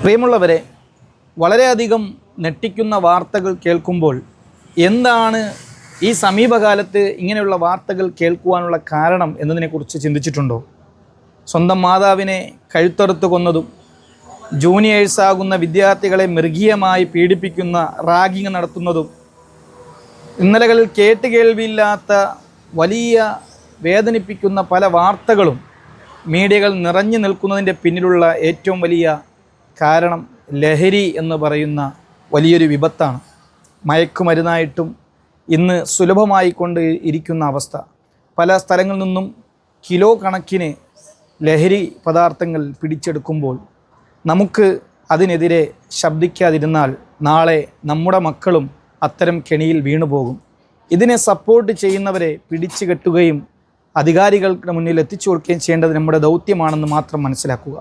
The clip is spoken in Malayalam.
പ്രിയമുള്ളവരെ, വളരെയധികം ഞെട്ടിക്കുന്ന വാർത്തകൾ കേൾക്കുമ്പോൾ എന്താണ് ഈ സമീപകാലത്ത് ഇങ്ങനെയുള്ള വാർത്തകൾ കേൾക്കുവാനുള്ള കാരണം എന്നതിനെക്കുറിച്ച് ചിന്തിച്ചിട്ടുണ്ടോ? സ്വന്തം മാതാവിനെ കഴുത്തറുത്ത് കൊന്നതും, ജൂനിയേഴ്സാകുന്ന വിദ്യാർത്ഥികളെ മൃഗീയമായി പീഡിപ്പിക്കുന്ന റാഗിങ് നടത്തുന്നതും, ഇന്നലകളിൽ കേട്ടുകേൾവിയില്ലാത്ത വലിയ വേദനിപ്പിക്കുന്ന പല വാർത്തകളും മീഡിയകൾ നിറഞ്ഞു നിൽക്കുന്നതിൻ്റെ പിന്നിലുള്ള ഏറ്റവും വലിയ കാരണം ലഹരി എന്ന് പറയുന്ന വലിയൊരു വിപത്താണ്. മയക്കുമരുന്നായിട്ടും ഇന്ന് സുലഭമായിക്കൊണ്ട് ഇരിക്കുന്ന അവസ്ഥ. പല സ്ഥലങ്ങളിൽ നിന്നും കിലോ കണക്കിന് ലഹരി പദാർത്ഥങ്ങൾ പിടിച്ചെടുക്കുമ്പോൾ നമുക്ക് അതിനെതിരെ ശബ്ദിക്കാതിരുന്നാൽ നാളെ നമ്മുടെ മക്കളും അത്തരം കെണിയിൽ വീണുപോകും. ഇതിനെ സപ്പോർട്ട് ചെയ്യുന്നവരെ പിടിച്ചു കെട്ടുകയും അധികാരികൾക്ക് മുന്നിൽ എത്തിച്ചു കൊടുക്കുകയും ചെയ്യേണ്ടത് നമ്മുടെ ദൗത്യമാണെന്ന് മാത്രം മനസ്സിലാക്കുക.